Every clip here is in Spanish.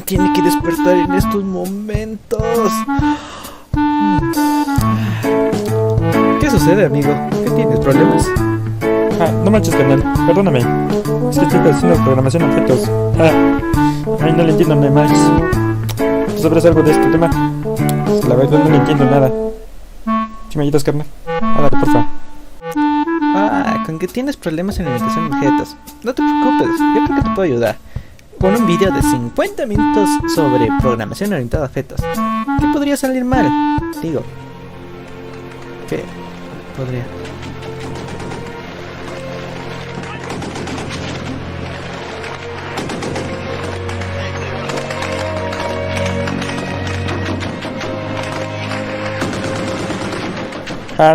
tiene que despertar en estos momentos. ¿Qué sucede, amigo? ¿Qué tienes? ¿Problemas? No manches, carnal, perdóname. Es que estoy haciendo programación de objetos. Ay, no le entiendo nada más. ¿Tú sabrás algo de este tema? Es que la verdad no le entiendo nada. ¿Sí me ayudas, carnal? Ándale, porfa. Con que tienes problemas en la imitación de objetos. No te preocupes, yo creo que te puedo ayudar. Con un video de 50 minutos sobre programación orientada a objetos. ¿Qué podría salir mal? Digo, ¿qué podría?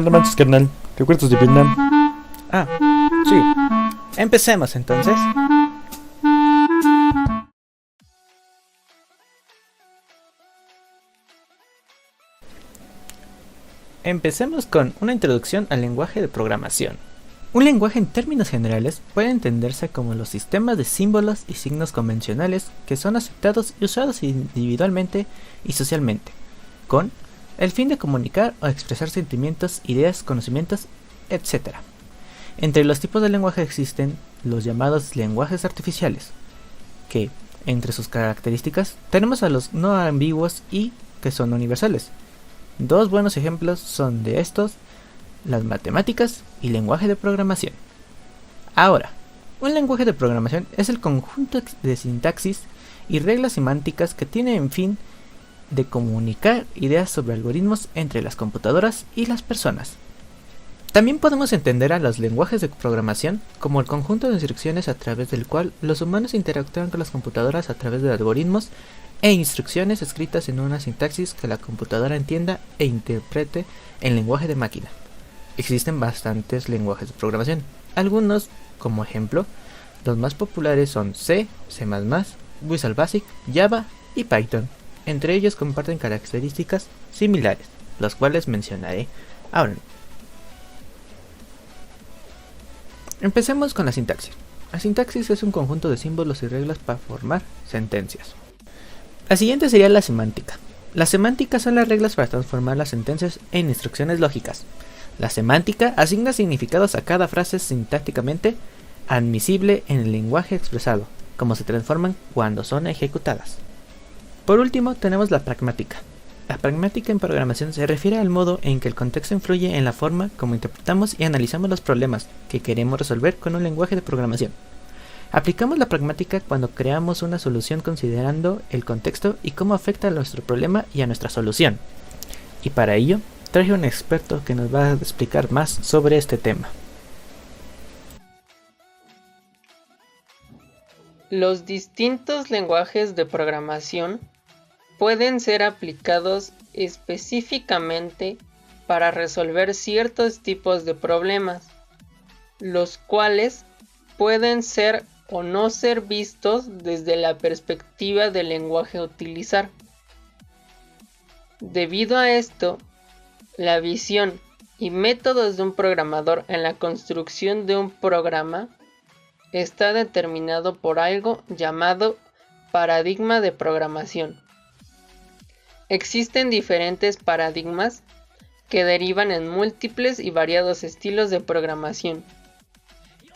No manches, carnal. Recuerdos de Vietnam. Sí. Empecemos entonces. Empecemos con una introducción al lenguaje de programación. Un lenguaje en términos generales puede entenderse como los sistemas de símbolos y signos convencionales que son aceptados y usados individualmente y socialmente, con el fin de comunicar o expresar sentimientos, ideas, conocimientos, etc. Entre los tipos de lenguaje existen los llamados lenguajes artificiales, que, entre sus características, tenemos a los no ambiguos y que son universales. Dos buenos ejemplos son de estos, las matemáticas y lenguaje de programación. Ahora, un lenguaje de programación es el conjunto de sintaxis y reglas semánticas que tiene en fin de comunicar ideas sobre algoritmos entre las computadoras y las personas. También podemos entender a los lenguajes de programación como el conjunto de instrucciones a través del cual los humanos interactúan con las computadoras a través de algoritmos e instrucciones escritas en una sintaxis que la computadora entienda e interprete en lenguaje de máquina. Existen bastantes lenguajes de programación. Algunos, como ejemplo, los más populares son C, C++, Visual Basic, Java y Python. Entre ellos comparten características similares, los cuales mencionaré ahora. Empecemos con la sintaxis. La sintaxis es un conjunto de símbolos y reglas para formar sentencias. La siguiente sería la semántica. Las semánticas son las reglas para transformar las sentencias en instrucciones lógicas. La semántica asigna significados a cada frase sintácticamente admisible en el lenguaje expresado, como se transforman cuando son ejecutadas. Por último, tenemos la pragmática. La pragmática en programación se refiere al modo en que el contexto influye en la forma como interpretamos y analizamos los problemas que queremos resolver con un lenguaje de programación. Aplicamos la pragmática cuando creamos una solución considerando el contexto y cómo afecta a nuestro problema y a nuestra solución. Y para ello, traje un experto que nos va a explicar más sobre este tema. Los distintos lenguajes de programación pueden ser aplicados específicamente para resolver ciertos tipos de problemas, los cuales pueden ser o no ser vistos desde la perspectiva del lenguaje a utilizar. Debido a esto, la visión y métodos de un programador en la construcción de un programa está determinado por algo llamado paradigma de programación. Existen diferentes paradigmas que derivan en múltiples y variados estilos de programación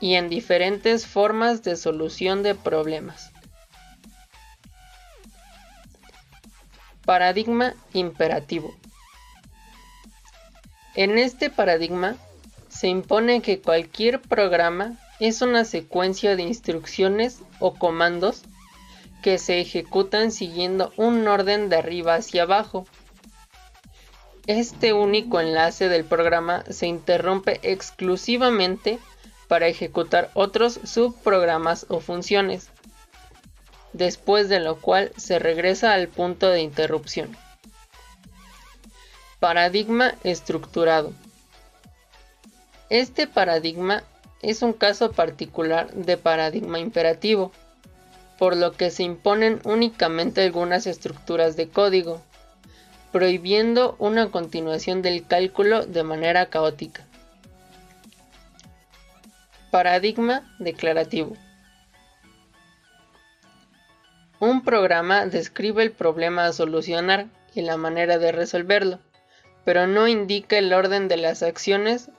y en diferentes formas de solución de problemas. Paradigma imperativo. En este paradigma se impone que cualquier programa es una secuencia de instrucciones o comandos que se ejecutan siguiendo un orden de arriba hacia abajo. Este único enlace del programa se interrumpe exclusivamente para ejecutar otros subprogramas o funciones, después de lo cual se regresa al punto de interrupción. Paradigma estructurado. Este paradigma es un caso particular de paradigma imperativo, por lo que se imponen únicamente algunas estructuras de código, prohibiendo una continuación del cálculo de manera caótica. Paradigma declarativo. Un programa describe el problema a solucionar y la manera de resolverlo, pero no indica el orden de las acciones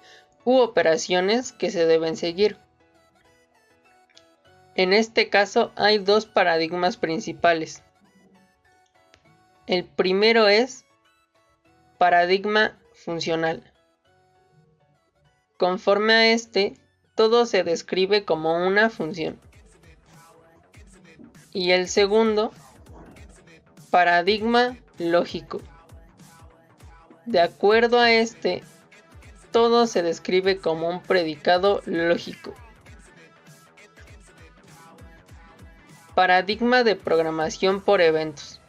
u operaciones que se deben seguir. En este caso hay dos paradigmas principales. El primero es paradigma funcional. Conforme a este, todo se describe como una función. Y el segundo, paradigma lógico. De acuerdo a este, todo se describe como un predicado lógico. Paradigma de programación por eventos.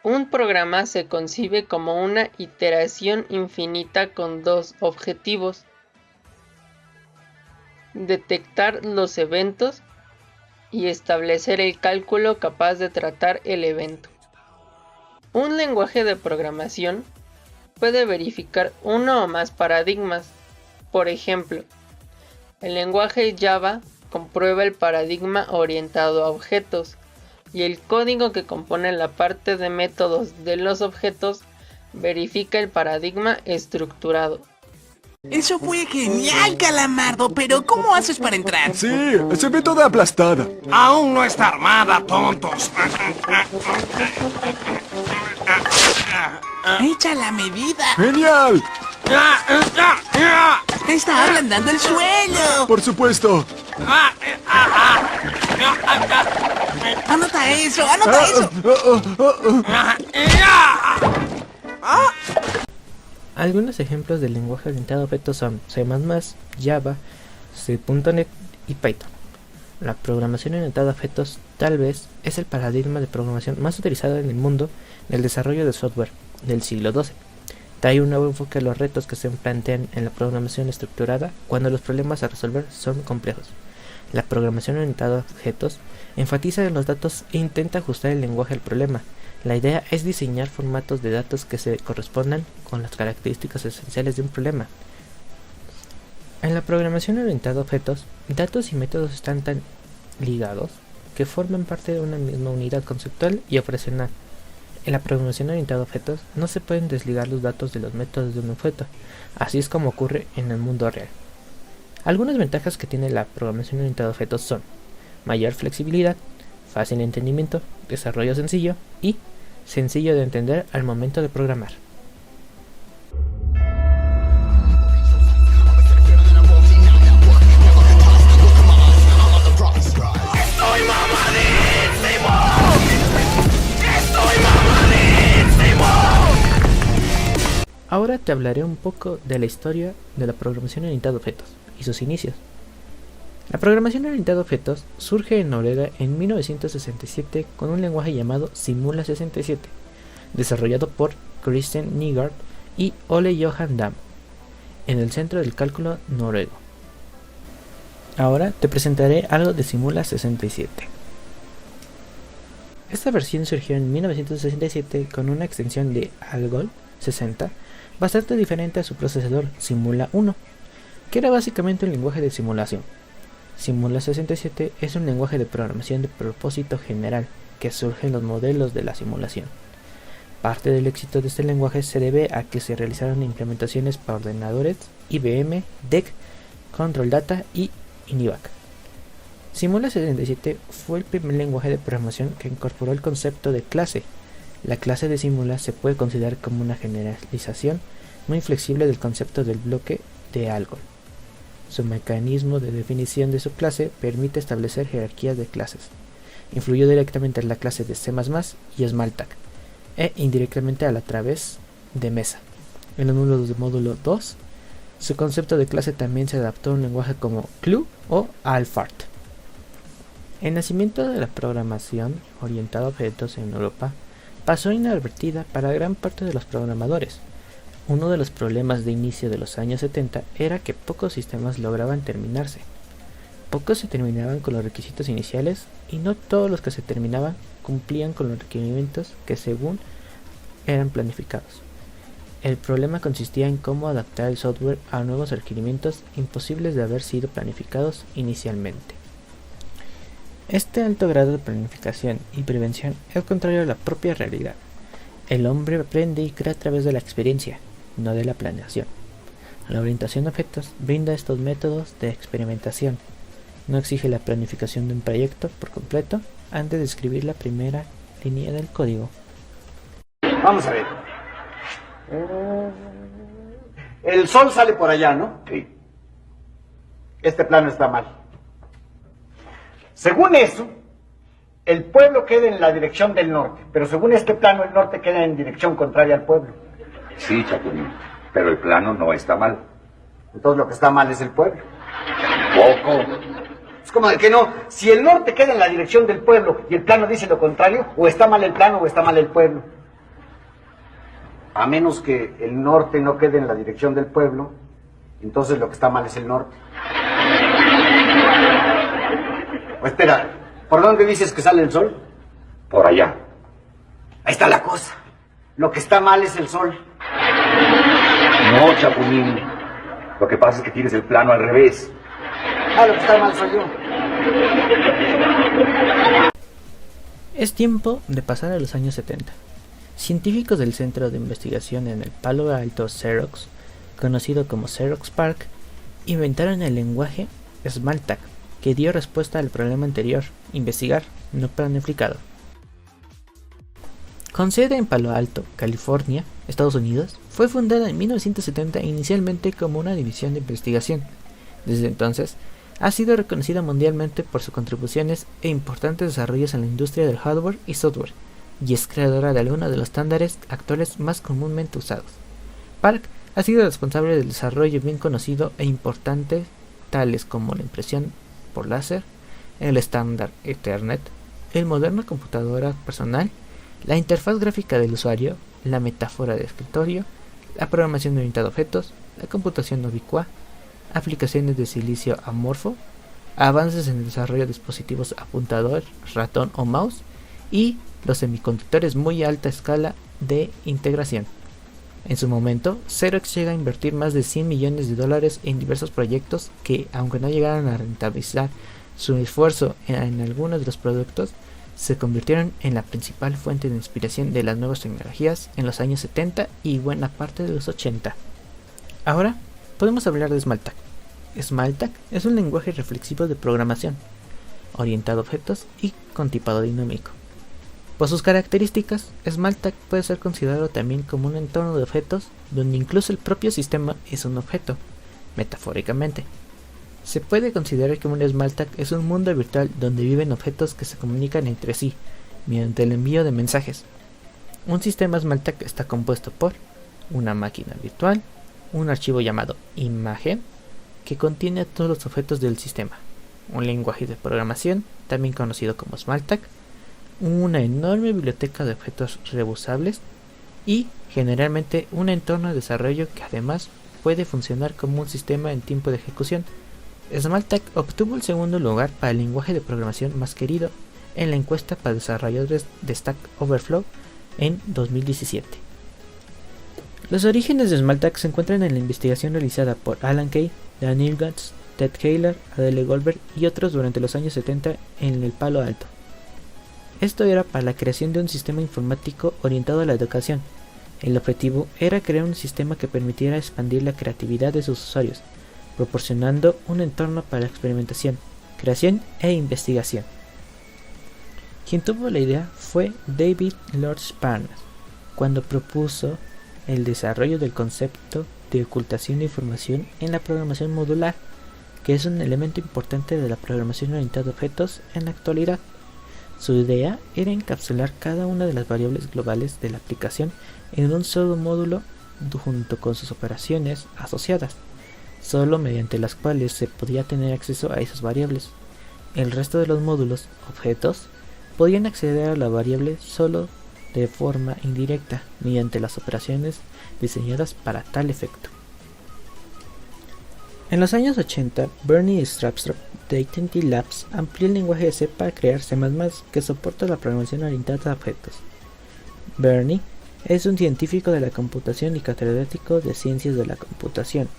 Un programa se concibe como una iteración infinita con dos objetivos: detectar los eventos y establecer el cálculo capaz de tratar el evento. Un lenguaje de programación puede verificar uno o más paradigmas. Por ejemplo, el lenguaje Java comprueba el paradigma orientado a objetos, y el código que compone la parte de métodos de los objetos verifica el paradigma estructurado. Eso fue genial, Calamardo, pero ¿cómo haces para entrar? Sí, se ve toda aplastada. Aún no está armada, tontos. Echa la medida. ¡Genial! Está ablandando el suelo. Por supuesto. Anota eso, anota eso. Algunos ejemplos de lenguaje orientado a objetos son C++, Java, C.NET y Python. La programación orientada a objetos tal vez es el paradigma de programación más utilizado en el mundo del desarrollo de software del siglo XII. Trae un nuevo enfoque a los retos que se plantean en la programación estructurada cuando los problemas a resolver son complejos. La programación orientada a objetos enfatiza en los datos e intenta ajustar el lenguaje al problema. La idea es diseñar formatos de datos que se correspondan con las características esenciales de un problema. En la programación orientada a objetos, datos y métodos están tan ligados que forman parte de una misma unidad conceptual y operacional. En la programación orientada a objetos no se pueden desligar los datos de los métodos de un objeto, así es como ocurre en el mundo real. Algunas ventajas que tiene la programación orientada a objetos son mayor flexibilidad, fácil entendimiento, desarrollo sencillo y sencillo de entender al momento de programar. Ahora te hablaré un poco de la historia de la programación orientada a objetos y sus inicios. La programación orientada a objetos surge en Noruega en 1967 con un lenguaje llamado Simula 67, desarrollado por Christian Nygaard y Ole Johan Dam, en el Centro del Cálculo noruego. Ahora te presentaré algo de Simula 67. Esta versión surgió en 1967 con una extensión de Algol 60, bastante diferente a su procesador Simula 1, que era básicamente un lenguaje de simulación. Simula 67 es un lenguaje de programación de propósito general que surge en los modelos de la simulación. Parte del éxito de este lenguaje se debe a que se realizaron implementaciones para ordenadores IBM, DEC, Control Data y INIVAC. Simula 67 fue el primer lenguaje de programación que incorporó el concepto de clase. La clase de Simula se puede considerar como una generalización muy flexible del concepto del bloque de Algol. Su mecanismo de definición de su clase permite establecer jerarquías de clases. Influyó directamente en la clase de C++ y Smalltalk, e indirectamente a la través de Mesa. En el módulo 2, su concepto de clase también se adaptó a un lenguaje como CLU o Alphard. El nacimiento de la programación orientada a objetos en Europa pasó inadvertida para gran parte de los programadores. Uno de los problemas de inicio de los años 70 era que pocos sistemas lograban terminarse. Pocos se terminaban con los requisitos iniciales y no todos los que se terminaban cumplían con los requerimientos que según eran planificados. El problema consistía en cómo adaptar el software a nuevos requerimientos imposibles de haber sido planificados inicialmente. Este alto grado de planificación y prevención es contrario a la propia realidad. El hombre aprende y crea a través de la experiencia, no de la planeación. La orientación a objetos brinda estos métodos de experimentación. No exige la planificación de un proyecto por completo antes de escribir la primera línea del código. Vamos a ver. El sol sale por allá, ¿no? Sí. Este plano está mal. Según eso, el pueblo queda en la dirección del norte, pero según este plano, el norte queda en dirección contraria al pueblo. Sí, Chapulín, pero el plano no está mal. Entonces lo que está mal es el pueblo. Poco. Es como de que no, si el norte queda en la dirección del pueblo y el plano dice lo contrario, o está mal el plano o está mal el pueblo. A menos que el norte no quede en la dirección del pueblo, entonces lo que está mal es el norte. O espera, ¿por dónde dices que sale el sol? Por allá. Ahí está la cosa. Lo que está mal es el sol. No, Chapulín. Lo que pasa es que tienes el plano al revés. Ah, lo que está mal soy yo. Es tiempo de pasar a los años 70. Científicos del Centro de Investigación en el Palo Alto Xerox, conocido como Xerox PARC, inventaron el lenguaje Smalltalk, que dio respuesta al problema anterior, investigar, no planificado. Con sede en Palo Alto, California, Estados Unidos, fue fundada en 1970 inicialmente como una división de investigación. Desde entonces, ha sido reconocida mundialmente por sus contribuciones e importantes desarrollos en la industria del hardware y software, y es creadora de algunos de los estándares actuales más comúnmente usados. PARC ha sido responsable del desarrollo bien conocido e importante tales como la impresión por láser, el estándar Ethernet, el moderno computadora personal, la interfaz gráfica del usuario, la metáfora de escritorio, la programación orientada a objetos, la computación ubicua, aplicaciones de silicio amorfo, avances en el desarrollo de dispositivos apuntador, ratón o mouse y los semiconductores muy alta escala de integración. En su momento, Xerox llega a invertir más de $100 millones en diversos proyectos que, aunque no llegaron a rentabilizar su esfuerzo en algunos de los productos, se convirtieron en la principal fuente de inspiración de las nuevas tecnologías en los años 70 y buena parte de los 80. Ahora, podemos hablar de Smalltalk. Smalltalk es un lenguaje reflexivo de programación, orientado a objetos y con tipado dinámico. Por sus características, Smalltalk puede ser considerado también como un entorno de objetos donde incluso el propio sistema es un objeto, metafóricamente. Se puede considerar que un Smalltalk es un mundo virtual donde viven objetos que se comunican entre sí mediante el envío de mensajes. Un sistema Smalltalk está compuesto por una máquina virtual, un archivo llamado imagen que contiene todos los objetos del sistema, un lenguaje de programación también conocido como Smalltalk, una enorme biblioteca de objetos reusables y generalmente un entorno de desarrollo que además puede funcionar como un sistema en tiempo de ejecución. Smalltalk obtuvo el segundo lugar para el lenguaje de programación más querido en la encuesta para desarrolladores de Stack Overflow en 2017. Los orígenes de Smalltalk se encuentran en la investigación realizada por Alan Kay, Daniel Gutz, Ted Kaler, Adele Goldberg y otros durante los años 70 en el Palo Alto. Esto era para la creación de un sistema informático orientado a la educación. El objetivo era crear un sistema que permitiera expandir la creatividad de sus usuarios, proporcionando un entorno para la experimentación, creación e investigación. Quien tuvo la idea fue David Lorch Parnas, cuando propuso el desarrollo del concepto de ocultación de información en la programación modular, que es un elemento importante de la programación orientada a objetos en la actualidad. Su idea era encapsular cada una de las variables globales de la aplicación en un solo módulo junto con sus operaciones asociadas, solo mediante las cuales se podía tener acceso a esas variables. El resto de los módulos, objetos, podían acceder a la variable solo de forma indirecta mediante las operaciones diseñadas para tal efecto. En los años 80, Bernie Stroustrup de AT&T Labs amplió el lenguaje de C para crear C++ que soporta la programación orientada a objetos. Bernie es un científico de la computación y catedrático de ciencias de la computación.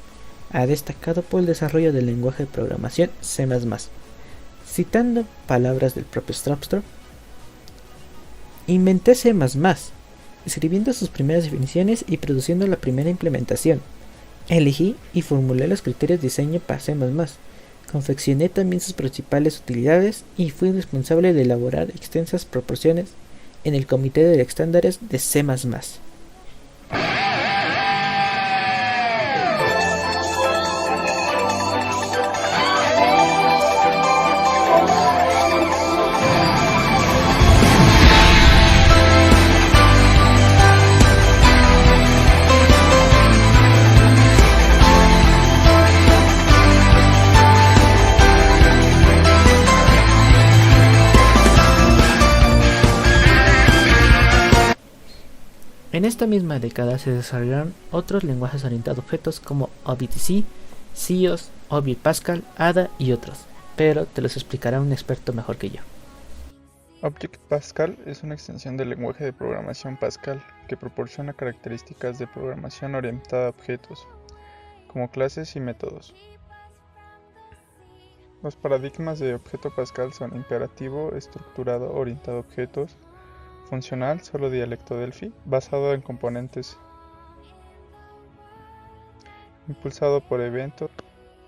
Ha destacado por el desarrollo del lenguaje de programación C++. Citando palabras del propio Stroustrup: inventé C++, escribiendo sus primeras definiciones y produciendo la primera implementación. Elegí y formulé los criterios de diseño para C++. Confeccioné también sus principales utilidades y fui responsable de elaborar extensas proporciones en el comité de estándares de C++. En esta misma década se desarrollaron otros lenguajes orientados a objetos como Objective-C, CIOS, Object Pascal, Ada y otros, pero te los explicará un experto mejor que yo. Object Pascal es una extensión del lenguaje de programación Pascal que proporciona características de programación orientada a objetos, como clases y métodos. Los paradigmas de objeto Pascal son imperativo, estructurado, orientado a objetos, funcional, solo dialecto Delphi, basado en componentes, impulsado por eventos.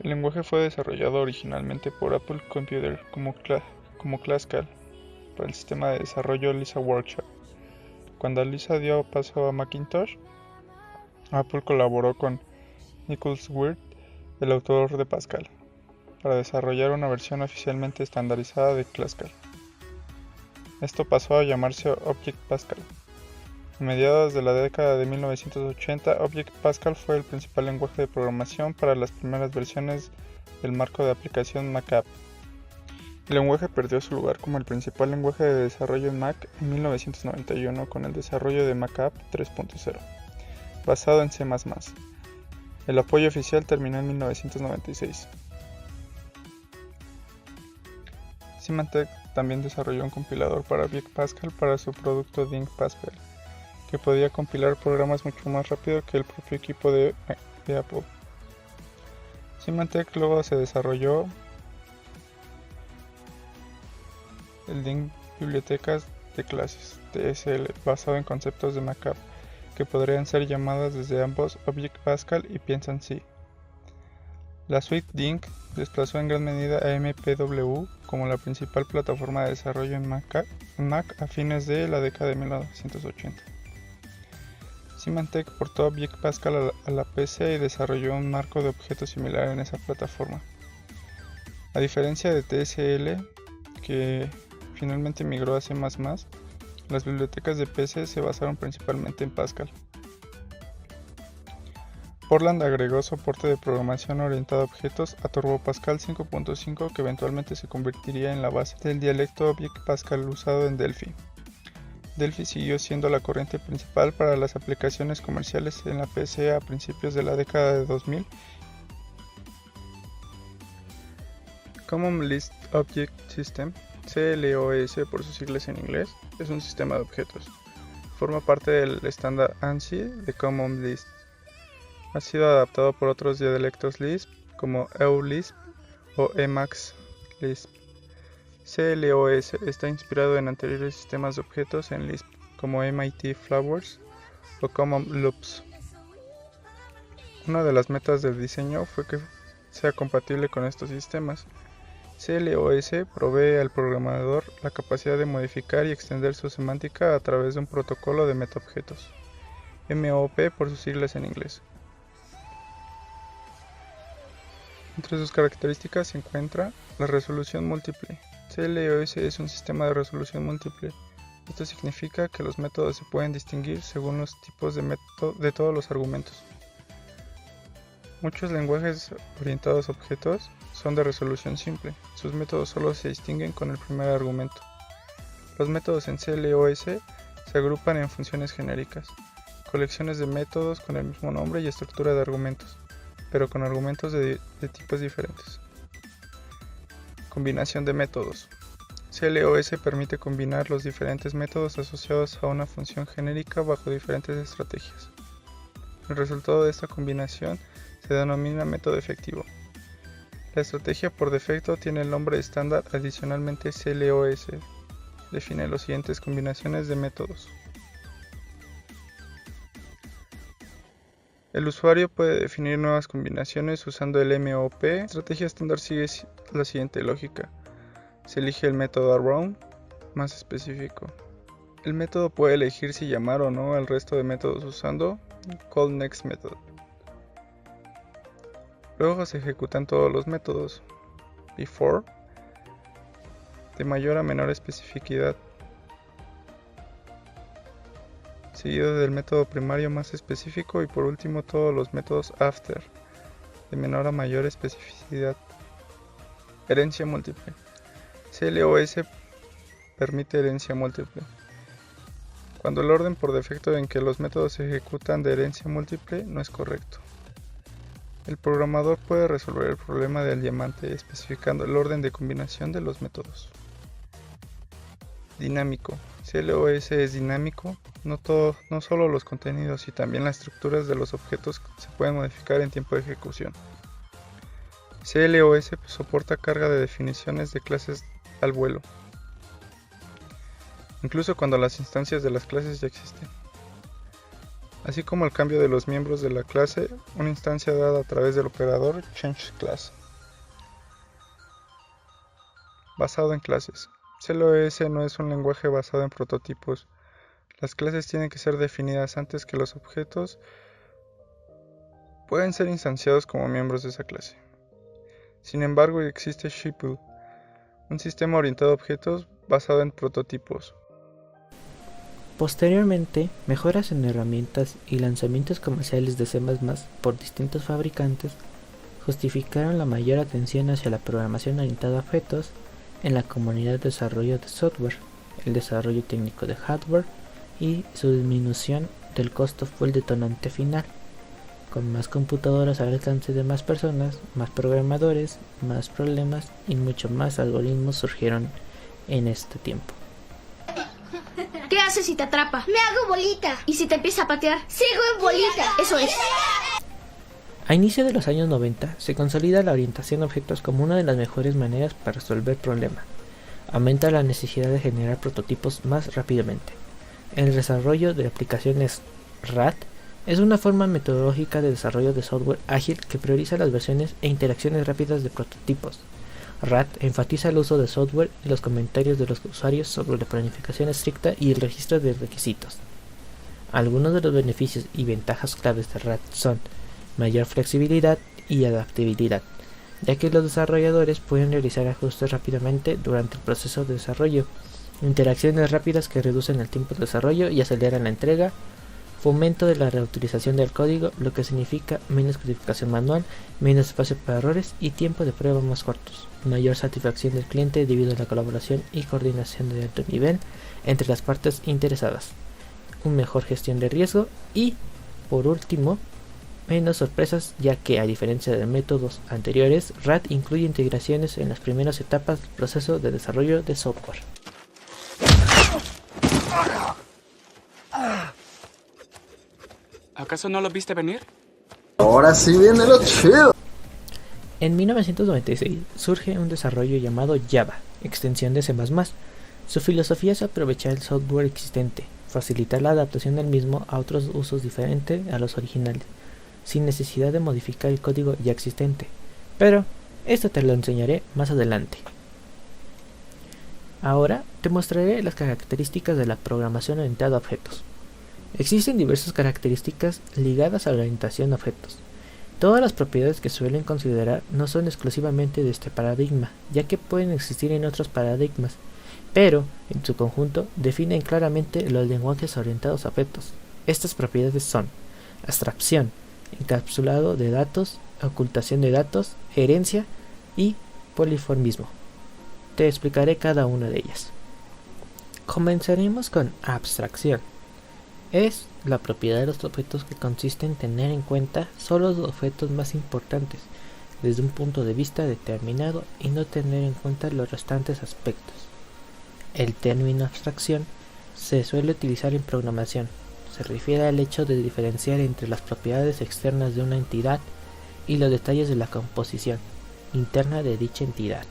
El lenguaje fue desarrollado originalmente por Apple Computer como Classical para el sistema de desarrollo Lisa Workshop. Cuando Lisa dio paso a Macintosh, Apple colaboró con Nicholas Wirth, el autor de Pascal, para desarrollar una versión oficialmente estandarizada de Classical. Esto pasó a llamarse Object Pascal. A mediados de la década de 1980, Object Pascal fue el principal lenguaje de programación para las primeras versiones del marco de aplicación MacApp. El lenguaje perdió su lugar como el principal lenguaje de desarrollo en Mac en 1991 con el desarrollo de MacApp 3.0, basado en C++. El apoyo oficial terminó en 1996. Symantec también desarrolló un compilador para Object Pascal para su producto Ding Pascal, que podía compilar programas mucho más rápido que el propio equipo de Apple. Symantec luego se desarrolló el Ding Bibliotecas de Clases, TSL, basado en conceptos de MacApp, que podrían ser llamadas desde ambos Object Pascal y piensan C. La suite Ding desplazó en gran medida a MPW como la principal plataforma de desarrollo en Mac a fines de la década de 1980. Symantec portó Object Pascal a la PC y desarrolló un marco de objetos similar en esa plataforma. A diferencia de TSL, que finalmente migró a C++, las bibliotecas de PC se basaron principalmente en Pascal. Portland agregó soporte de programación orientada a objetos a Turbo Pascal 5.5 que eventualmente se convertiría en la base del dialecto Object Pascal usado en Delphi. Delphi siguió siendo la corriente principal para las aplicaciones comerciales en la PC a principios de la década de 2000. Common List Object System, CLOS por sus siglas en inglés, es un sistema de objetos. Forma parte del estándar ANSI de Common Lisp. Ha sido adaptado por otros dialectos Lisp como EULisp o Emacs Lisp. CLOS está inspirado en anteriores sistemas de objetos en Lisp como MIT Flowers o Common Loops. Una de las metas del diseño fue que sea compatible con estos sistemas. CLOS provee al programador la capacidad de modificar y extender su semántica a través de un protocolo de metaobjetos, MOP por sus siglas en inglés. Entre sus características se encuentra la resolución múltiple. CLOS es un sistema de resolución múltiple. Esto significa que los métodos se pueden distinguir según los tipos de todos los argumentos. Muchos lenguajes orientados a objetos son de resolución simple. Sus métodos solo se distinguen con el primer argumento. Los métodos en CLOS se agrupan en funciones genéricas, colecciones de métodos con el mismo nombre y estructura de argumentos, pero con argumentos de tipos diferentes. Combinación de métodos. CLOS permite combinar los diferentes métodos asociados a una función genérica bajo diferentes estrategias. El resultado de esta combinación se denomina método efectivo. La estrategia por defecto tiene el nombre estándar. Adicionalmente, CLOS define las siguientes combinaciones de métodos. El usuario puede definir nuevas combinaciones usando el MOP. La estrategia estándar sigue la siguiente lógica. Se elige el método around más específico. El método puede elegir si llamar o no al resto de métodos usando callNextMethod. Luego se ejecutan todos los métodos before de mayor a menor especificidad, seguido del método primario más específico y por último todos los métodos after de menor a mayor especificidad. Herencia múltiple. CLOS permite herencia múltiple. Cuando el orden por defecto en que los métodos se ejecutan de herencia múltiple no es correcto. El programador puede resolver el problema del diamante especificando el orden de combinación de los métodos. Dinámico. CLOS es dinámico. No solo los contenidos y también las estructuras de los objetos se pueden modificar en tiempo de ejecución. CLOS soporta carga de definiciones de clases al vuelo, incluso cuando las instancias de las clases ya existen, así como el cambio de los miembros de la clase, una instancia dada a través del operador changeClass. Basado en clases. CLOS no es un lenguaje basado en prototipos. Las clases tienen que ser definidas antes que los objetos pueden ser instanciados como miembros de esa clase. Sin embargo, existe Shipple, un sistema orientado a objetos basado en prototipos. Posteriormente, mejoras en herramientas y lanzamientos comerciales de C++ por distintos fabricantes justificaron la mayor atención hacia la programación orientada a objetos en la comunidad de desarrollo de software, el desarrollo técnico de hardware y su disminución del costo fue el detonante final. Con más computadoras al alcance de más personas, más programadores, más problemas y mucho más algoritmos surgieron en este tiempo. ¿Qué haces si te atrapa? Me hago bolita. ¿Y si te empieza a patear? Sigo en bolita. Eso es. A inicio de los años 90 se consolida la orientación a objetos como una de las mejores maneras para resolver problemas. Aumenta la necesidad de generar prototipos más rápidamente. El desarrollo de aplicaciones RAD es una forma metodológica de desarrollo de software ágil que prioriza las versiones e interacciones rápidas de prototipos. RAD enfatiza el uso de software y los comentarios de los usuarios sobre la planificación estricta y el registro de requisitos. Algunos de los beneficios y ventajas claves de RAD son mayor flexibilidad y adaptabilidad, ya que los desarrolladores pueden realizar ajustes rápidamente durante el proceso de desarrollo, interacciones rápidas que reducen el tiempo de desarrollo y aceleran la entrega, fomento de la reutilización del código, lo que significa menos codificación manual, menos espacio para errores y tiempo de prueba más cortos, mayor satisfacción del cliente debido a la colaboración y coordinación de alto nivel entre las partes interesadas, una mejor gestión de riesgo y, por último, menos sorpresas, ya que a diferencia de métodos anteriores, RAD incluye integraciones en las primeras etapas del proceso de desarrollo de software. ¿Acaso no lo viste venir? Ahora sí viene lo chido. En 1996 surge un desarrollo llamado Java, extensión de C++. Su filosofía es aprovechar el software existente, facilitar la adaptación del mismo a otros usos diferentes a los originales, sin necesidad de modificar el código ya existente. Pero esto te lo enseñaré más adelante. Ahora te mostraré las características de la programación orientada a objetos. Existen diversas características ligadas a la orientación a objetos. Todas las propiedades que suelen considerar no son exclusivamente de este paradigma, ya que pueden existir en otros paradigmas, pero en su conjunto definen claramente los lenguajes orientados a objetos. Estas propiedades son abstracción, encapsulado de datos, ocultación de datos, herencia y poliformismo. Te explicaré cada una de ellas. Comenzaremos con abstracción. Es la propiedad de los objetos que consiste en tener en cuenta solo los objetos más importantes desde un punto de vista determinado y no tener en cuenta los restantes aspectos. El término abstracción se suele utilizar en programación. Se refiere al hecho de diferenciar entre las propiedades externas de una entidad y los detalles de la composición. interna de dicha entidad.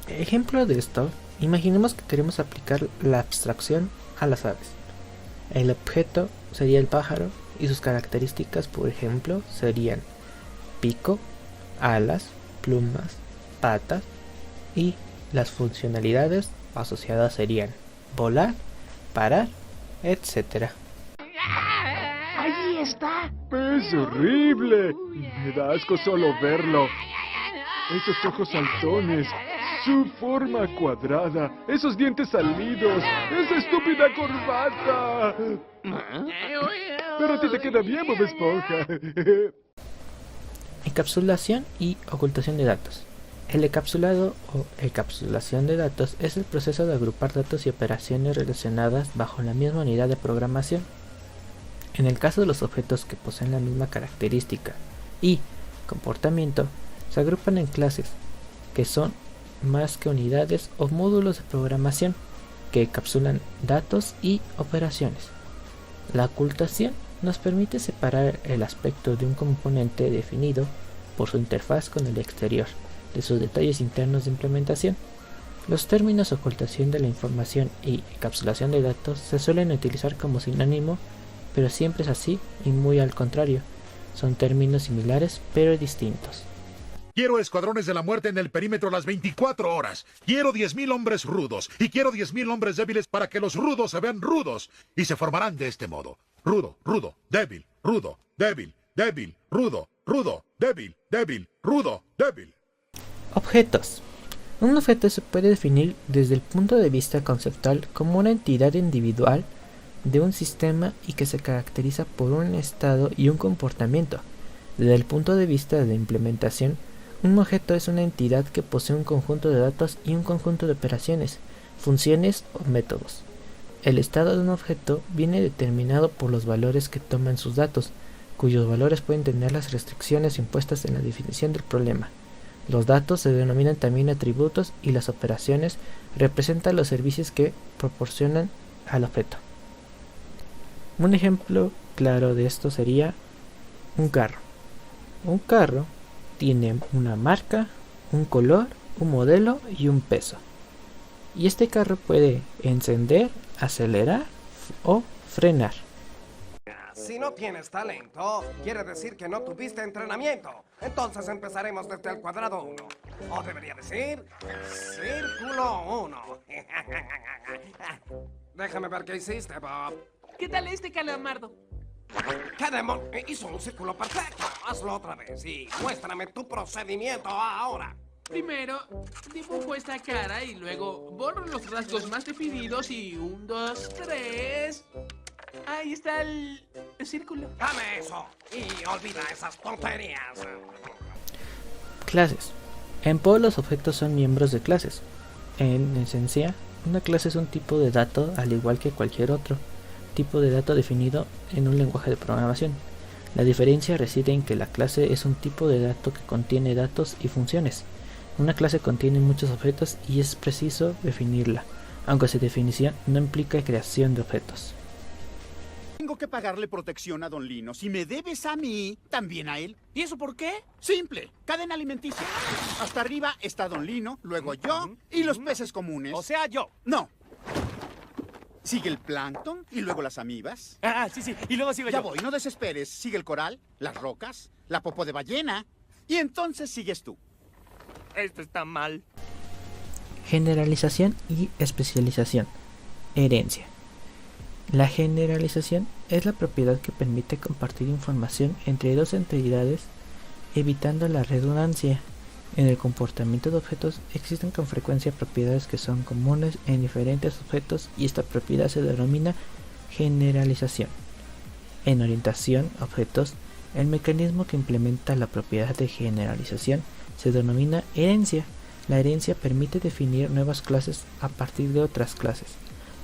Ejemplo de esto, imaginemos que queremos aplicar la abstracción a las aves. El objeto sería el pájaro y sus características, por ejemplo, serían pico, alas, plumas, patas, y las funcionalidades asociadas serían volar, parar, etc. ¡Allí está! Es horrible. Me da asco solo verlo. Esos ojos saltones, su forma cuadrada, esos dientes salidos, esa estúpida corbata. Pero a ti te queda bien, Bob Esponja. Encapsulación y ocultación de datos. El encapsulado o encapsulación de datos es el proceso de agrupar datos y operaciones relacionadas bajo la misma unidad de programación. En el caso de los objetos que poseen la misma característica y comportamiento, se agrupan en clases, que son más que unidades o módulos de programación que encapsulan datos y operaciones. La ocultación nos permite separar el aspecto de un componente definido por su interfaz con el exterior, de sus detalles internos de implementación. Los términos ocultación de la información y encapsulación de datos se suelen utilizar como sinónimo, pero siempre es así y muy al contrario. Son términos similares pero distintos. Quiero escuadrones de la muerte en el perímetro las 24 horas. Quiero 10,000 hombres rudos. Y quiero 10,000 hombres débiles para que los rudos se vean rudos. Y se formarán de este modo. Rudo, rudo, débil, rudo, débil, débil, rudo, rudo, débil, débil, rudo, débil. Objetos. Un objeto se puede definir desde el punto de vista conceptual como una entidad individual de un sistema y que se caracteriza por un estado y un comportamiento. Desde el punto de vista de implementación, un objeto es una entidad que posee un conjunto de datos y un conjunto de operaciones, funciones o métodos. El estado de un objeto viene determinado por los valores que toman sus datos, cuyos valores pueden tener las restricciones impuestas en la definición del problema. Los datos se denominan también atributos y las operaciones representan los servicios que proporcionan al objeto. Un ejemplo claro de esto sería un carro. Un carro tiene una marca, un color, un modelo y un peso. Y este carro puede encender, acelerar o frenar. Si no tienes talento, quiere decir que no tuviste entrenamiento. Entonces empezaremos desde el cuadrado 1. O debería decir, círculo 1. Déjame ver qué hiciste, Bob. ¿Qué tal este, Calamardo? ¿Qué demonio? Hizo un círculo perfecto. Hazlo otra vez y muéstrame tu procedimiento ahora. Primero, dibujo esta cara y luego borro los rasgos más definidos y 1, 2, 3... Ahí está el círculo. Dame eso y olvida esas tonterías. Clases. En Poe los objetos son miembros de clases. En esencia, una clase es un tipo de dato al igual que cualquier otro tipo de dato definido en un lenguaje de programación. La diferencia reside en que la clase es un tipo de dato que contiene datos y funciones. Una clase contiene muchos objetos y es preciso definirla, aunque su definición no implica creación de objetos. Tengo que pagarle protección a Don Lino. Si me debes a mí, también a él. ¿Y eso por qué? Simple, cadena alimenticia. Hasta arriba está Don Lino, luego yo y los peces comunes. O sea, yo. No. Sigue el plancton y luego las amibas. Ah, sí, y luego sigo yo. Ya voy, no desesperes. Sigue el coral, las rocas, la popó de ballena y entonces sigues tú. Esto está mal. Generalización y especialización. Herencia. La generalización es la propiedad que permite compartir información entre dos entidades evitando la redundancia. En el comportamiento de objetos existen con frecuencia propiedades que son comunes en diferentes objetos y esta propiedad se denomina generalización. En orientación a objetos, el mecanismo que implementa la propiedad de generalización se denomina herencia. La herencia permite definir nuevas clases a partir de otras clases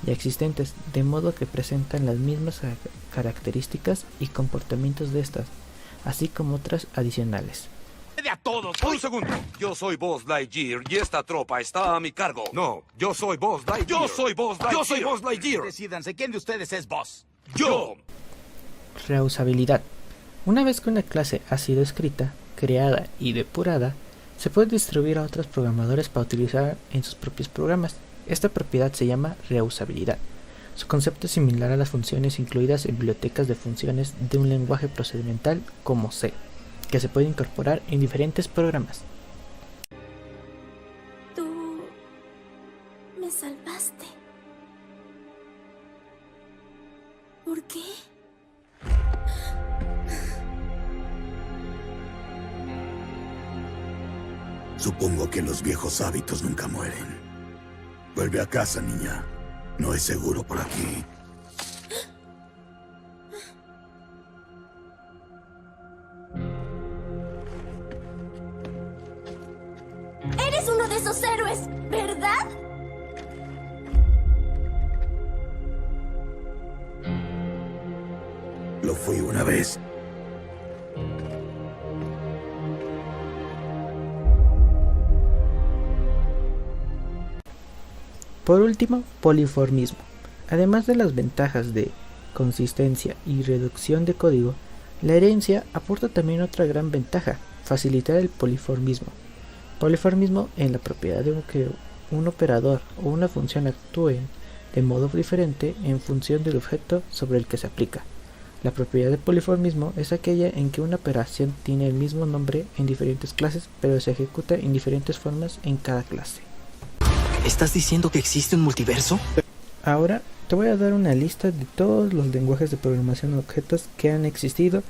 ya existentes, de modo que presentan las mismas características y comportamientos de estas, así como otras adicionales. ¡De a todos! Un segundo. Yo soy Buzz Lightyear y esta tropa está a mi cargo. No, yo soy Buzz Lightyear. Yo soy Buzz Lightyear. Yo soy Buzz Lightyear. Decídanse, ¿quién de ustedes es Buzz? Yo. Reusabilidad. Una vez que una clase ha sido escrita, creada y depurada, se puede distribuir a otros programadores para utilizar en sus propios programas. Esta propiedad se llama reusabilidad. Su concepto es similar a las funciones incluidas en bibliotecas de funciones de un lenguaje procedimental como C, que se puede incorporar en diferentes programas. Tú me salvaste. ¿Por qué? Supongo que los viejos hábitos nunca mueren. Vuelve a casa, niña. No es seguro por aquí. Eres uno de esos héroes, ¿verdad? Lo fui una vez. Por último, poliformismo. Además de las ventajas de consistencia y reducción de código, la herencia aporta también otra gran ventaja: facilitar el poliformismo. Poliformismo en la propiedad de que un operador o una función actúen de modo diferente en función del objeto sobre el que se aplica. La propiedad de poliformismo es aquella en que una operación tiene el mismo nombre en diferentes clases, pero se ejecuta en diferentes formas en cada clase. ¿Estás diciendo que existe un multiverso? Ahora te voy a dar una lista de todos los lenguajes de programación de objetos que han existido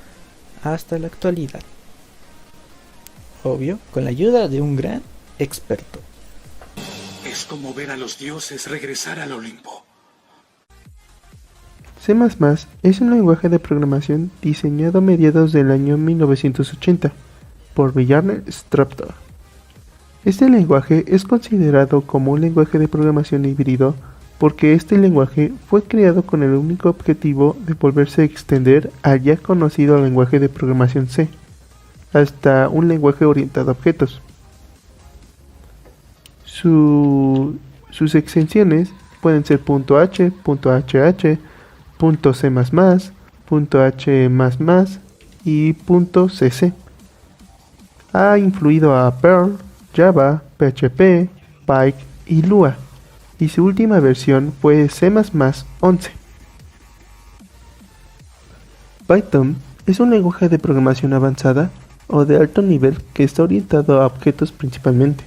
hasta la actualidad. Obvio, con la ayuda de un gran experto. Es como ver a los dioses regresar al Olimpo. C++ es un lenguaje de programación diseñado a mediados del año 1980 por Bjarne Stroup. Este lenguaje es considerado como un lenguaje de programación híbrido porque este lenguaje fue creado con el único objetivo de volverse a extender al ya conocido lenguaje de programación C, hasta un lenguaje orientado a objetos. Sus extensiones pueden ser .h, .hh, .c++, .h++ y .cc. Ha influido a Perl, Java, PHP, Pike y Lua, y su última versión fue C++ 11. Python es un lenguaje de programación avanzada o de alto nivel que está orientado a objetos principalmente,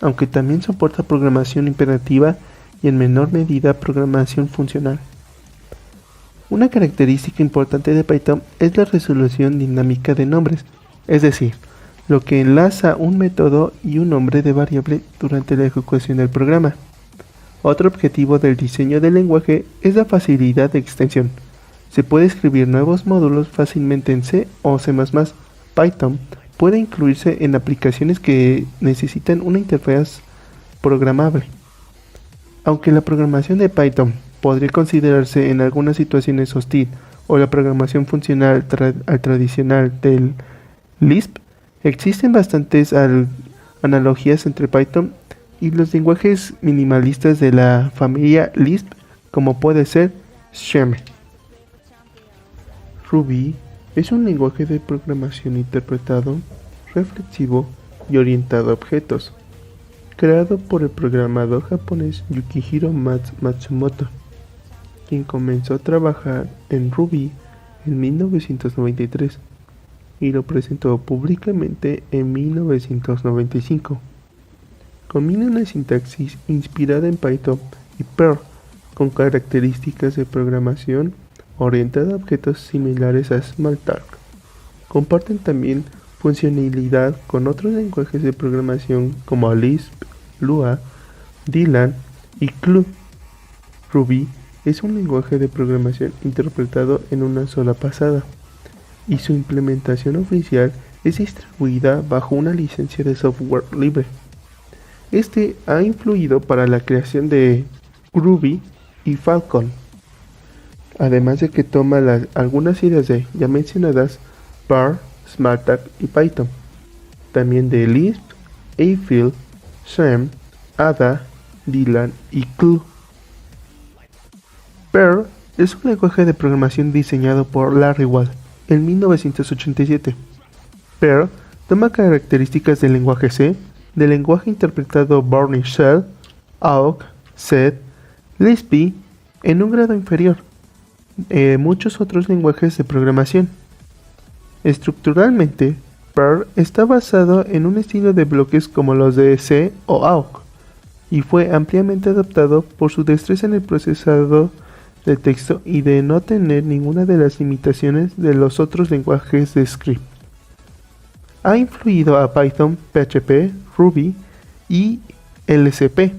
aunque también soporta programación imperativa y en menor medida programación funcional. Una característica importante de Python es la resolución dinámica de nombres, es decir, lo que enlaza un método y un nombre de variable durante la ejecución del programa. Otro objetivo del diseño del lenguaje es la facilidad de extensión. Se puede escribir nuevos módulos fácilmente en C o C++. Python puede incluirse en aplicaciones que necesitan una interfaz programable. Aunque la programación de Python podría considerarse en algunas situaciones hostil o la programación funcional tradicional del Lisp, existen bastantes analogías entre Python y los lenguajes minimalistas de la familia Lisp, como puede ser Sheme. Ruby es un lenguaje de programación interpretado, reflexivo y orientado a objetos, creado por el programador japonés Yukihiro Matsumoto, quien comenzó a trabajar en Ruby en 1993 y lo presentó públicamente en 1995. Combina una sintaxis inspirada en Python y Perl con características de programación orientada a objetos similares a Smalltalk. Comparten también funcionalidad con otros lenguajes de programación como Lisp, Lua, Dylan y Clu. Ruby es un lenguaje de programación interpretado en una sola pasada, y su implementación oficial es distribuida bajo una licencia de software libre. Este ha influido para la creación de Groovy y Falcon, además de que toma algunas ideas de ya mencionadas Perl, Smalltalk y Python, también de Lisp, Eiffel, Sheme, Ada, Dylan y Clu. Perl es un lenguaje de programación diseñado por Larry Wall en 1987. Perl Toma características del lenguaje C, del lenguaje interpretado Bourne Shell, Awk, Sed, Lisp en un grado inferior, muchos otros lenguajes de programación. Estructuralmente, Perl está basado en un estilo de bloques como los de C o Awk, y fue ampliamente adoptado por su destreza en el procesado de texto y de no tener ninguna de las limitaciones de los otros lenguajes de script. Ha influido a Python, PHP, Ruby y LCP.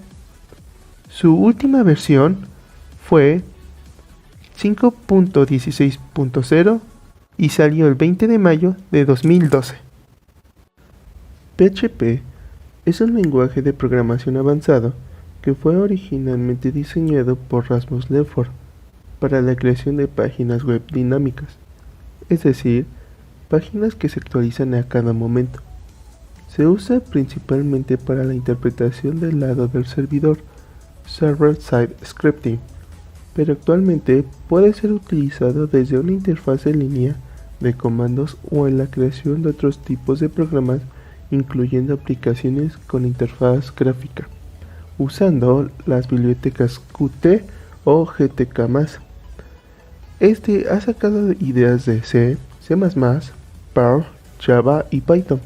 Su última versión fue 5.16.0 y salió el 20 de mayo de 2012. PHP es un lenguaje de programación avanzado que fue originalmente diseñado por Rasmus Lefford para la creación de páginas web dinámicas, es decir, páginas que se actualizan a cada momento. Se usa principalmente para la interpretación del lado del servidor, server-side scripting, pero actualmente puede ser utilizado desde una interfaz en línea de comandos o en la creación de otros tipos de programas, incluyendo aplicaciones con interfaz gráfica, usando las bibliotecas Qt o GTK+. Este ha sacado ideas de C, C++, Perl, Java y Python.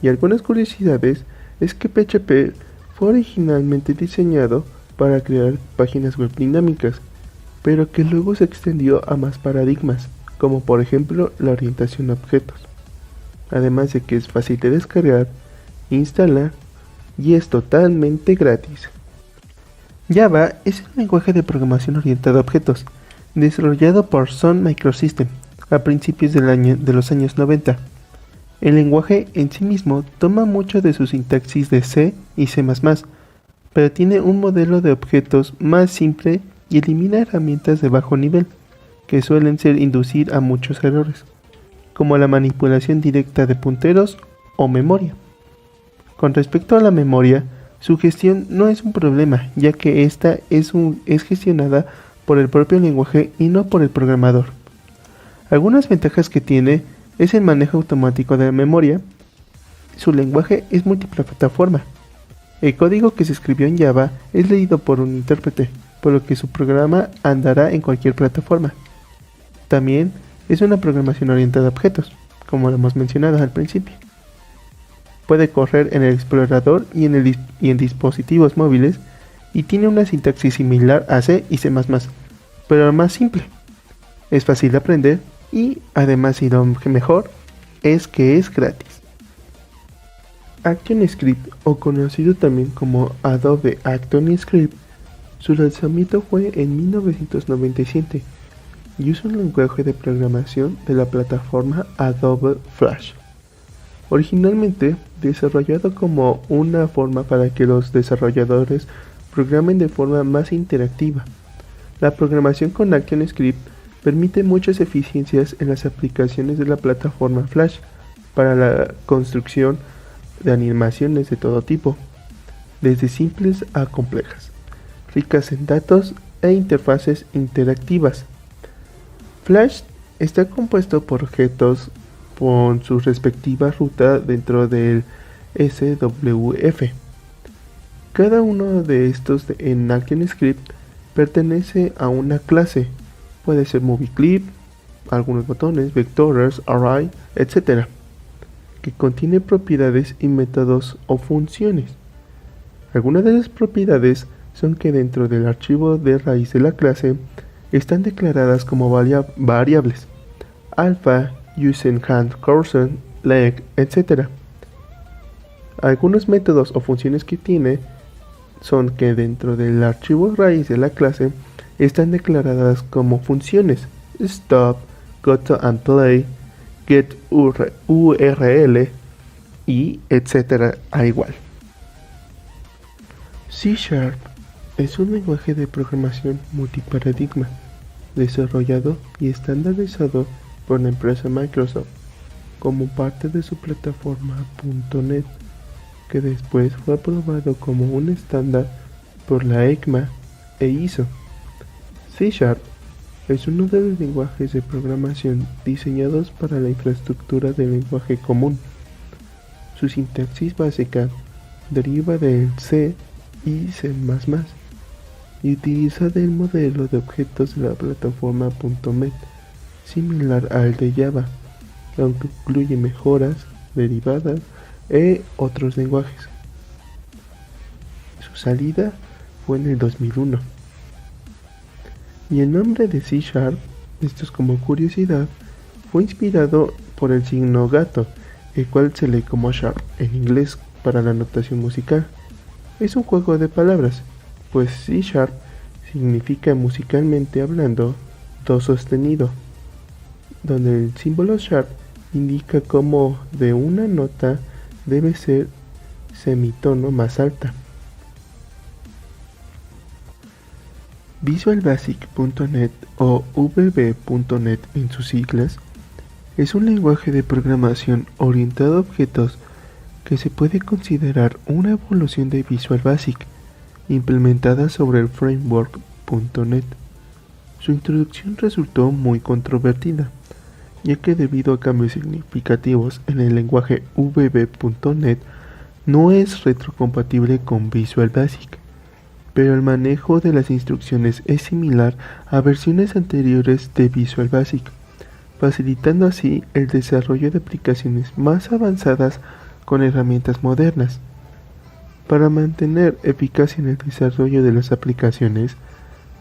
Y algunas curiosidades es que PHP fue originalmente diseñado para crear páginas web dinámicas, pero que luego se extendió a más paradigmas, como por ejemplo la orientación a objetos. Además de que es fácil de descargar, instalar y es totalmente gratis. Java es un lenguaje de programación orientado a objetos, desarrollado por Sun Microsystems a principios de los años 90. El lenguaje en sí mismo toma mucho de su sintaxis de C y C++, pero tiene un modelo de objetos más simple y elimina herramientas de bajo nivel, que suelen inducir a muchos errores, como la manipulación directa de punteros o memoria. Con respecto a la memoria, su gestión no es un problema, ya que esta es gestionada por el propio lenguaje y no por el programador. Algunas ventajas que tiene es el manejo automático de la memoria. Su lenguaje es multiplataforma. El código que se escribió en Java es leído por un intérprete, por lo que su programa andará en cualquier plataforma. También es una programación orientada a objetos, como lo hemos mencionado al principio. Puede correr en el explorador y en dispositivos móviles, y tiene una sintaxis similar a C y C++, pero más simple. Es fácil de aprender y además, y lo mejor, es que es gratis. ActionScript, o conocido también como Adobe ActionScript, su lanzamiento fue en 1997 y es un lenguaje de programación de la plataforma Adobe Flash. Originalmente desarrollado como una forma para que los desarrolladores programen de forma más interactiva. La programación con ActionScript permite muchas eficiencias en las aplicaciones de la plataforma Flash para la construcción de animaciones de todo tipo, desde simples a complejas, ricas en datos e interfaces interactivas. Flash está compuesto por objetos con su respectiva ruta dentro del SWF. Cada uno de estos en ActionScript pertenece a una clase. Puede ser MovieClip, algunos botones, vectores, array, etc., que contiene propiedades y métodos o funciones. Algunas de las propiedades son que dentro del archivo de raíz de la clase están declaradas como variables alpha, using hand cursor, leg, etc. Algunos métodos o funciones que tiene son que dentro del archivo raíz de la clase están declaradas como funciones stop, goto and play, get URL y etc. a igual. C# es un lenguaje de programación multiparadigma desarrollado y estandarizado por la empresa Microsoft como parte de su plataforma .NET, que después fue aprobado como un estándar por la ECMA e ISO. C# es uno de los lenguajes de programación diseñados para la infraestructura del lenguaje común, Su sintaxis básica deriva del C y C++ y utiliza del modelo de objetos de la plataforma .NET, similar al de Java, aunque incluye mejoras, derivadas e otros lenguajes. Su salida fue en el 2001. Y el nombre de C#, esto es como curiosidad, fue inspirado por el signo gato, el cual se lee como sharp en inglés para la notación musical. Es un juego de palabras, pues C# significa musicalmente hablando do sostenido, donde el símbolo sharp indica cómo de una nota debe ser semitono más alta. VisualBasic.net o VB.net en sus siglas es un lenguaje de programación orientado a objetos que se puede considerar una evolución de Visual Basic implementada sobre el framework .NET. Su introducción resultó muy controvertida, ya que debido a cambios significativos en el lenguaje VB.NET no es retrocompatible con Visual Basic, pero el manejo de las instrucciones es similar a versiones anteriores de Visual Basic, facilitando así el desarrollo de aplicaciones más avanzadas con herramientas modernas. Para mantener eficacia en el desarrollo de las aplicaciones,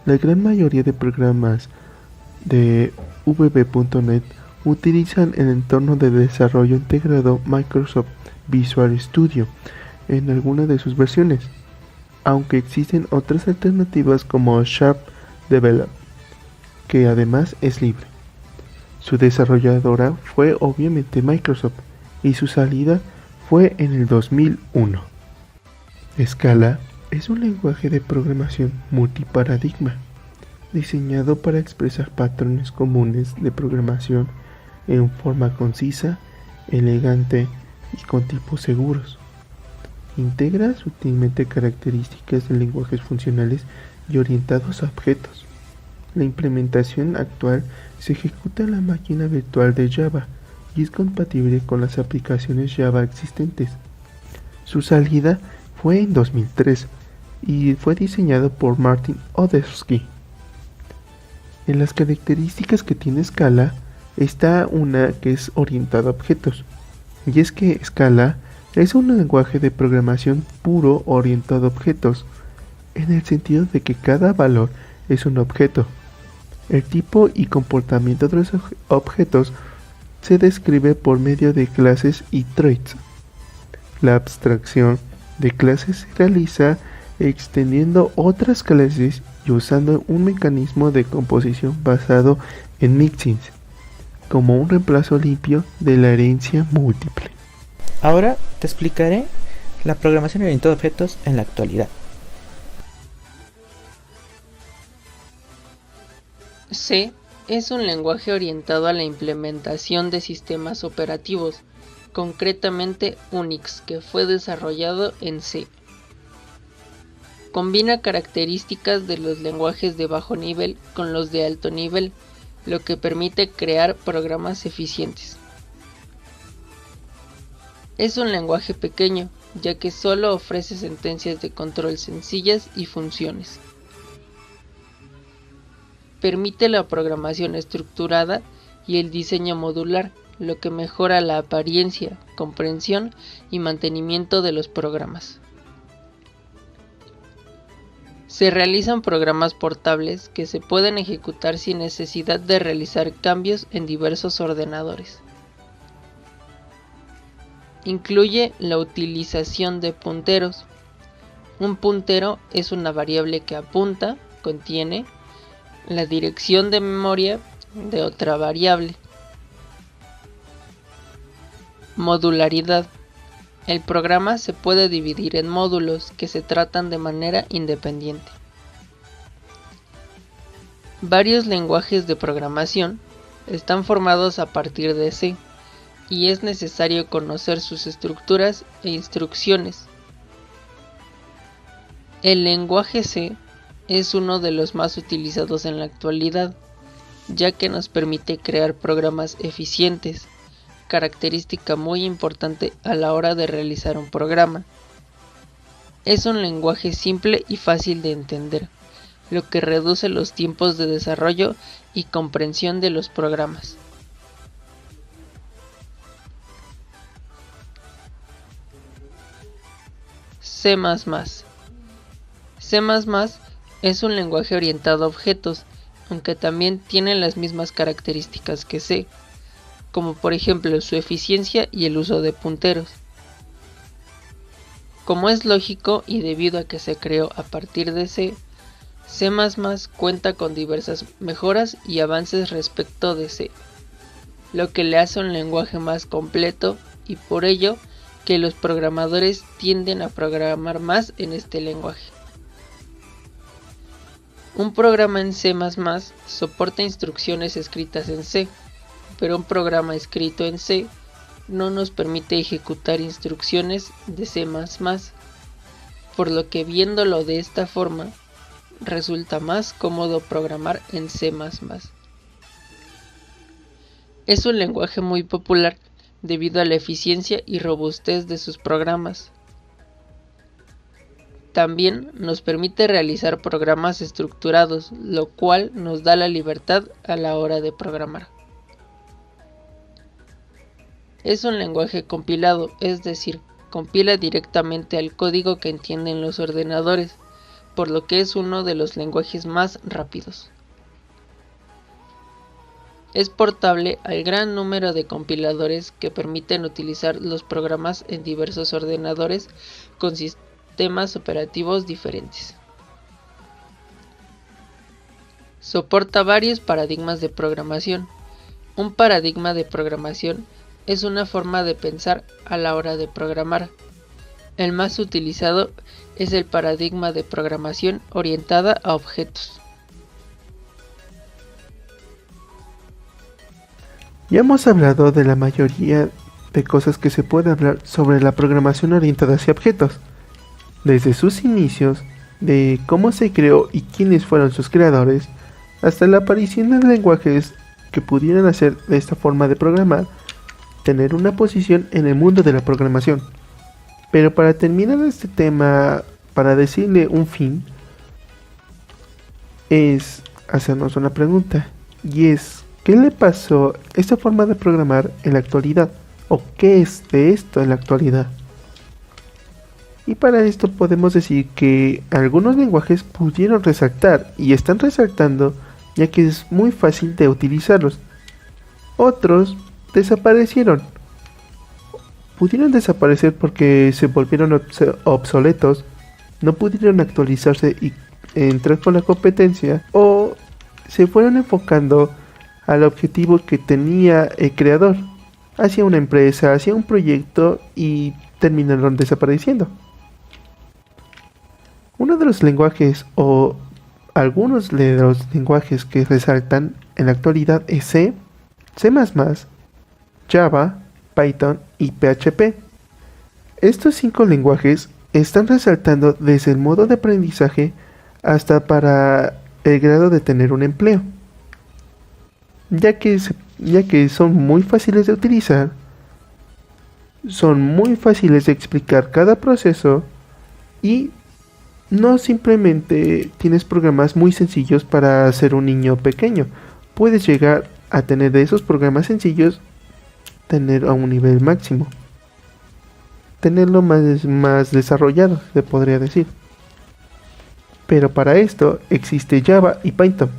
la gran mayoría de programas de VB.NET utilizan el entorno de desarrollo integrado Microsoft Visual Studio en alguna de sus versiones, aunque existen otras alternativas como Sharp Develop, que además es libre. Su desarrolladora fue obviamente Microsoft y su salida fue en el 2001. Scala es un lenguaje de programación multiparadigma, diseñado para expresar patrones comunes de programación en forma concisa, elegante y con tipos seguros. Integra sutilmente características de lenguajes funcionales y orientados a objetos. La implementación actual se ejecuta en la máquina virtual de Java y es compatible con las aplicaciones Java existentes. Su salida fue en 2003 y fue diseñado por Martin Odersky. En las características que tiene Scala está una que es orientada a objetos, y es que Scala es un lenguaje de programación puro orientado a objetos, en el sentido de que cada valor es un objeto. El tipo y comportamiento de los objetos se describe por medio de clases y traits. La abstracción de clases se realiza extendiendo otras clases y usando un mecanismo de composición basado en mixins, como un reemplazo limpio de la herencia múltiple. Ahora te explicaré la programación orientada a objetos en la actualidad. C es un lenguaje orientado a la implementación de sistemas operativos, concretamente Unix, que fue desarrollado en C. Combina características de los lenguajes de bajo nivel con los de alto nivel, lo que permite crear programas eficientes. Es un lenguaje pequeño, ya que solo ofrece sentencias de control sencillas y funciones. Permite la programación estructurada y el diseño modular, lo que mejora la apariencia, comprensión y mantenimiento de los programas. Se realizan programas portables que se pueden ejecutar sin necesidad de realizar cambios en diversos ordenadores. Incluye la utilización de punteros. Un puntero es una variable que apunta, contiene, la dirección de memoria de otra variable. Modularidad. El programa se puede dividir en módulos que se tratan de manera independiente. Varios lenguajes de programación están formados a partir de C, y es necesario conocer sus estructuras e instrucciones. El lenguaje C es uno de los más utilizados en la actualidad, ya que nos permite crear programas eficientes, característica muy importante a la hora de realizar un programa. Es un lenguaje simple y fácil de entender, lo que reduce los tiempos de desarrollo y comprensión de los programas. C++. C++ es un lenguaje orientado a objetos, aunque también tiene las mismas características que C, como por ejemplo su eficiencia y el uso de punteros. Como es lógico y debido a que se creó a partir de C, C++ cuenta con diversas mejoras y avances respecto de C, lo que le hace un lenguaje más completo y por ello que los programadores tienden a programar más en este lenguaje. Un programa en C++ soporta instrucciones escritas en C, pero un programa escrito en C no nos permite ejecutar instrucciones de C++, por lo que viéndolo de esta forma, resulta más cómodo programar en C++. Es un lenguaje muy popular debido a la eficiencia y robustez de sus programas. También nos permite realizar programas estructurados, lo cual nos da la libertad a la hora de programar. Es un lenguaje compilado, es decir, compila directamente al código que entienden los ordenadores, por lo que es uno de los lenguajes más rápidos. Es portable al gran número de compiladores que permiten utilizar los programas en diversos ordenadores con sistemas operativos diferentes. Soporta varios paradigmas de programación. Un paradigma de programación es una forma de pensar a la hora de programar. El más utilizado es el paradigma de programación orientada a objetos. Ya hemos hablado de la mayoría de cosas que se puede hablar sobre la programación orientada hacia objetos, desde sus inicios, de cómo se creó y quiénes fueron sus creadores, hasta la aparición de lenguajes que pudieran hacer de esta forma de programar tener una posición en el mundo de la programación. Pero para terminar este tema, para decirle un fin, es hacernos una pregunta, y es: ¿qué le pasó a esta forma de programar en la actualidad? ¿O qué es de esto en la actualidad? Y para esto podemos decir que algunos lenguajes pudieron resaltar y están resaltando ya que es muy fácil de utilizarlos. Otros desaparecieron. Pudieron desaparecer porque se volvieron obsoletos, no pudieron actualizarse y entrar con la competencia, o se fueron enfocando al objetivo que tenía el creador, hacia una empresa, hacia un proyecto, y terminaron desapareciendo. Uno de los lenguajes, o algunos de los lenguajes que resaltan en la actualidad, es C, C++, Java, Python y PHP. Estos 5 lenguajes están resaltando desde el modo de aprendizaje hasta para el grado de tener un empleo, ya que son muy fáciles de utilizar, son muy fáciles de explicar cada proceso, y no simplemente tienes programas muy sencillos para ser un niño pequeño. Puedes llegar a tener de esos programas sencillos, tener a un nivel máximo, tenerlo más desarrollado, se podría decir. Pero para esto existe Java y Python,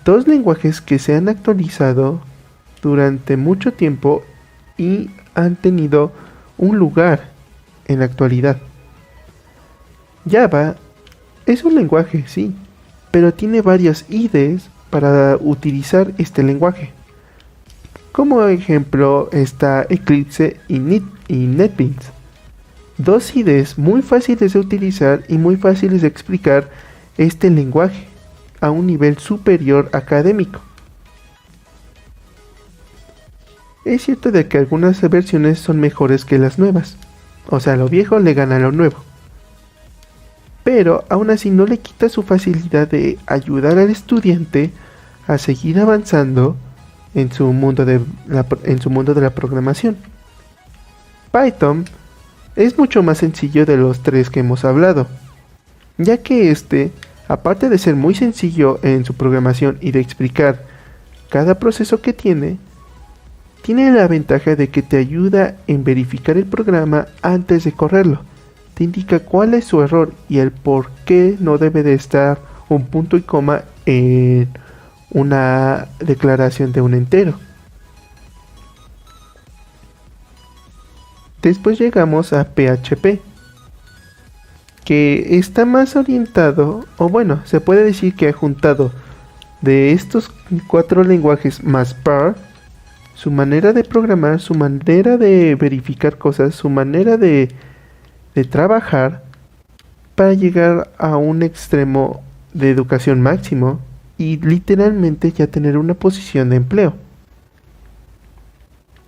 2 lenguajes que se han actualizado durante mucho tiempo y han tenido un lugar en la actualidad. Java es un lenguaje, sí, pero tiene varias IDEs para utilizar este lenguaje. Como ejemplo está Eclipse y NetBeans, 2 IDEs muy fáciles de utilizar y muy fáciles de explicar este lenguaje a un nivel superior académico. Es cierto de que algunas versiones son mejores que las nuevas, o sea, lo viejo le gana a lo nuevo, pero aún así no le quita su facilidad de ayudar al estudiante a seguir avanzando en su mundo de la programación. Python es mucho más sencillo de los tres que hemos hablado, ya que aparte de ser muy sencillo en su programación y de explicar cada proceso que tiene la ventaja de que te ayuda en verificar el programa antes de correrlo. Te indica cuál es su error y el por qué no debe de estar un punto y coma en una declaración de un entero. Después llegamos a PHP, que está más orientado, o bueno, se puede decir que ha juntado de estos 4 lenguajes más Perl, su manera de programar, su manera de verificar cosas, su manera de trabajar para llegar a un extremo de educación máximo y literalmente ya tener una posición de empleo.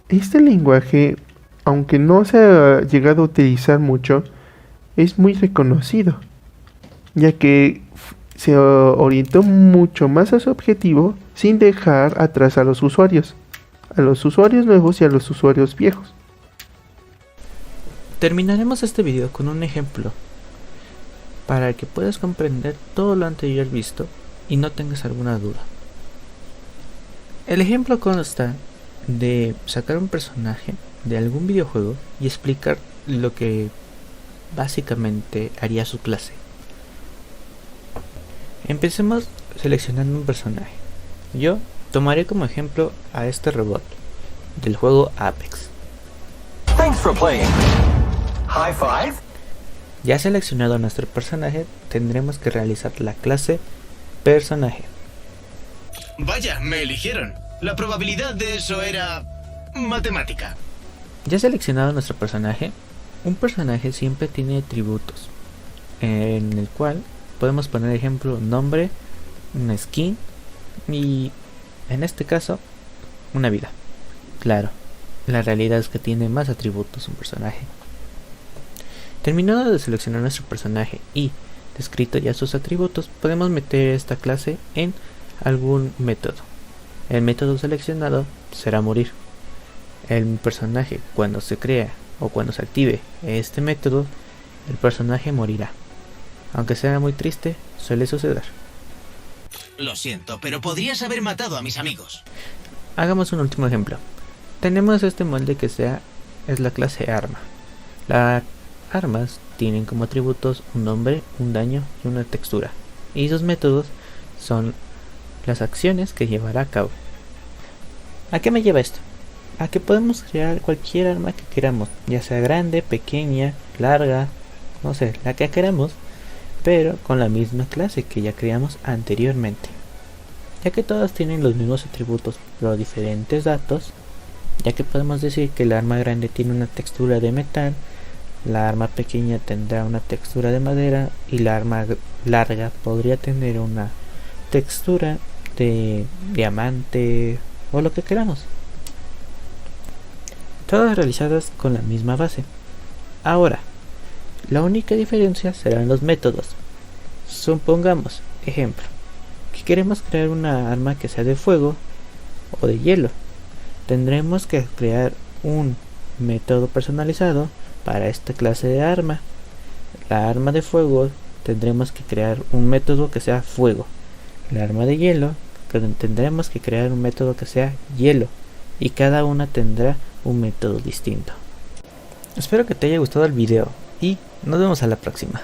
Este lenguaje, aunque no se ha llegado a utilizar mucho, es muy reconocido, ya que se orientó mucho más a su objetivo sin dejar atrás a los usuarios nuevos y a los usuarios viejos. Terminaremos este video con un ejemplo para que puedas comprender todo lo anterior visto y no tengas alguna duda. El ejemplo consta de sacar un personaje de algún videojuego y explicar lo que básicamente haría su clase. Empecemos seleccionando un personaje. Yo tomaré como ejemplo a este robot del juego Apex. Thanks for playing. High five. Ya seleccionado a nuestro personaje, tendremos que realizar la clase personaje. Vaya, me eligieron. La probabilidad de eso era matemática. Ya seleccionado nuestro personaje, un personaje siempre tiene atributos, en el cual podemos poner ejemplo nombre, una skin y en este caso una vida. Claro, la realidad es que tiene más atributos un personaje. Terminado de seleccionar nuestro personaje y descrito ya sus atributos, podemos meter esta clase en algún método. El método seleccionado será morir. El personaje, cuando se crea o cuando se active este método, el personaje morirá. Aunque sea muy triste, suele suceder. Lo siento, pero podrías haber matado a mis amigos. Hagamos un último ejemplo. Tenemos este molde que es la clase arma. Las armas tienen como atributos un nombre, un daño y una textura. Y sus métodos son las acciones que llevará a cabo. ¿A qué me lleva esto? A que podemos crear cualquier arma que queramos, ya sea grande, pequeña, larga, no sé, la que queramos, pero con la misma clase que ya creamos anteriormente, ya que todas tienen los mismos atributos pero diferentes datos, ya que podemos decir que el arma grande tiene una textura de metal, la arma pequeña tendrá una textura de madera y la arma larga podría tener una textura de diamante o lo que queramos, todas realizadas con la misma base. Ahora, la única diferencia serán los métodos. Supongamos, ejemplo, que queremos crear una arma que sea de fuego o de hielo. Tendremos que crear un método personalizado para esta clase de arma. La arma de fuego tendremos que crear un método que sea fuego. La arma de hielo tendremos que crear un método que sea hielo. Y cada una tendrá un método distinto. Espero que te haya gustado el video y nos vemos a la próxima.